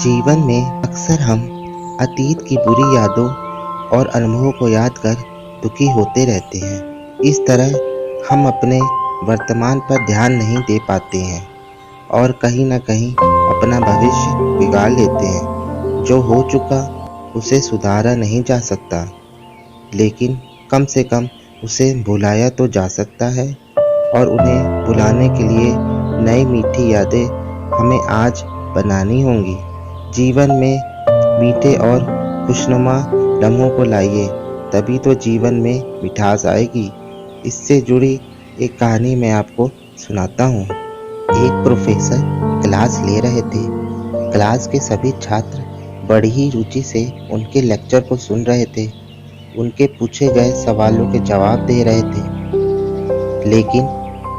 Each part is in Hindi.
जीवन में अक्सर हम अतीत की बुरी यादों और अनुभवों को याद कर दुखी होते रहते हैं। इस तरह हम अपने वर्तमान पर ध्यान नहीं दे पाते हैं और कहीं न कहीं अपना भविष्य बिगाड़ लेते हैं। जो हो चुका उसे सुधारा नहीं जा सकता, लेकिन कम से कम उसे भुलाया तो जा सकता है और उन्हें भुलाने के लिए नई मीठी यादें हमें आज बनानी होंगी। जीवन में मीठे और खुशनुमा लम्हों को लाइए, तभी तो जीवन में मिठास आएगी। इससे जुड़ी एक कहानी मैं आपको सुनाता हूँ। एक प्रोफेसर क्लास ले रहे थे। क्लास के सभी छात्र बड़ी ही रुचि से उनके लेक्चर को सुन रहे थे। उनके पूछे गए सवालों के जवाब दे रहे थे। लेकिन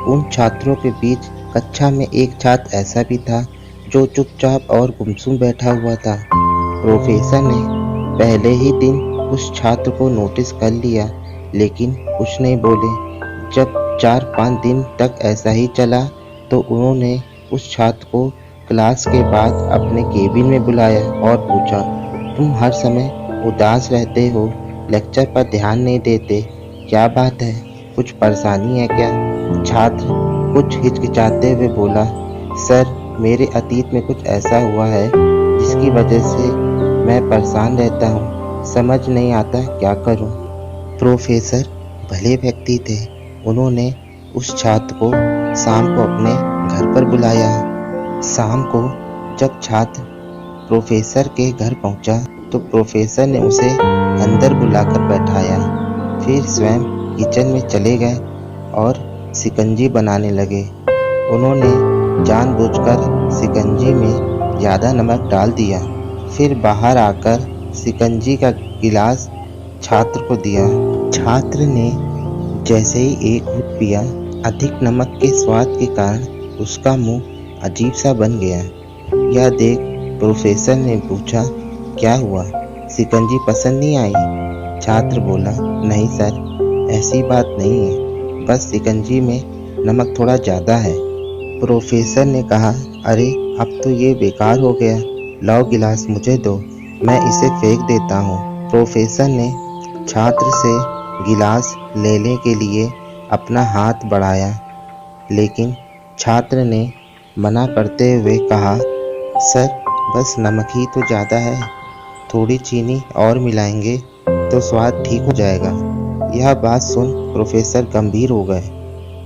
उन छात्रों के बीच कक्षा में एक छात्र ऐसा भी था जो चुपचाप और गुमसुम बैठा हुआ था। प्रोफेसर ने पहले ही दिन उस छात्र को नोटिस कर लिया, लेकिन कुछ नहीं बोले। जब 4-5 दिन तक ऐसा ही चला तो उन्होंने उस छात्र को क्लास के बाद अपने केबिन में बुलाया और पूछा, तुम हर समय उदास रहते हो, लेक्चर पर ध्यान नहीं देते, क्या बात है? कुछ परेशानी है क्या? छात्र कुछ हिचकिचाते हुए बोला, सर, मेरे अतीत में कुछ ऐसा हुआ है जिसकी वजह से मैं परेशान रहता हूँ, समझ नहीं आता क्या करूँ। प्रोफेसर भले व्यक्ति थे। उन्होंने उस छात्र को शाम को अपने घर पर बुलाया। शाम को जब छात्र प्रोफेसर के घर पहुंचा तो प्रोफेसर ने उसे अंदर बुलाकर बैठाया। फिर स्वयं किचन में चले गए और शिकंजी बनाने लगे। उन्होंने जानबूझकर शिकंजी में ज़्यादा नमक डाल दिया। फिर बाहर आकर शिकंजी का गिलास छात्र को दिया। छात्र ने जैसे ही एक घूंट पिया, अधिक नमक के स्वाद के कारण उसका मुंह अजीब सा बन गया। यह देख प्रोफेसर ने पूछा, क्या हुआ? शिकंजी पसंद नहीं आई? छात्र बोला, नहीं सर, ऐसी बात नहीं है, बस शिकंजी में नमक थोड़ा ज़्यादा है। प्रोफेसर ने कहा, अरे अब तो ये बेकार हो गया, लाओ गिलास मुझे दो, मैं इसे फेंक देता हूँ। प्रोफेसर ने छात्र से गिलास लेने के लिए अपना हाथ बढ़ाया, लेकिन छात्र ने मना करते हुए कहा, सर, बस नमक ही तो ज़्यादा है, थोड़ी चीनी और मिलाएंगे तो स्वाद ठीक हो जाएगा। यह बात सुन प्रोफेसर गंभीर हो गए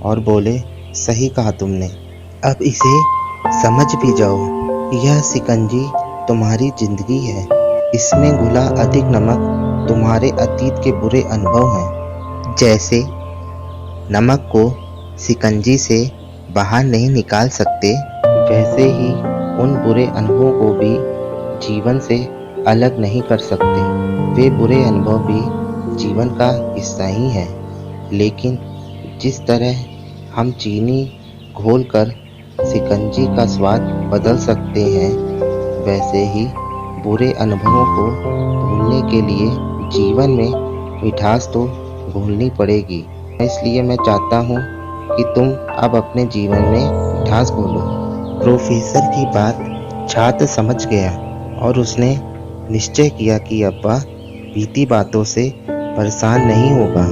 और बोले, सही कहा तुमने, अब इसे समझ भी जाओ। यह शिकंजी तुम्हारी जिंदगी है, इसमें घुला अधिक नमक तुम्हारे अतीत के बुरे अनुभव हैं। जैसे नमक को शिकंजी से बाहर नहीं निकाल सकते, वैसे ही उन बुरे अनुभवों को भी जीवन से अलग नहीं कर सकते। वे बुरे अनुभव भी जीवन का हिस्सा ही है, लेकिन जिस तरह हम चीनी घोलकर शिकंजी का स्वाद बदल सकते हैं, वैसे ही बुरे अनुभवों को भूलने के लिए जीवन में मिठास तो घोलनी पड़ेगी। इसलिए मैं चाहता हूँ कि तुम अब अपने जीवन में मिठास घोलो। प्रोफेसर की बात छात्र समझ गया और उसने निश्चय किया कि अब वह बीती बातों से परेशान नहीं होगा।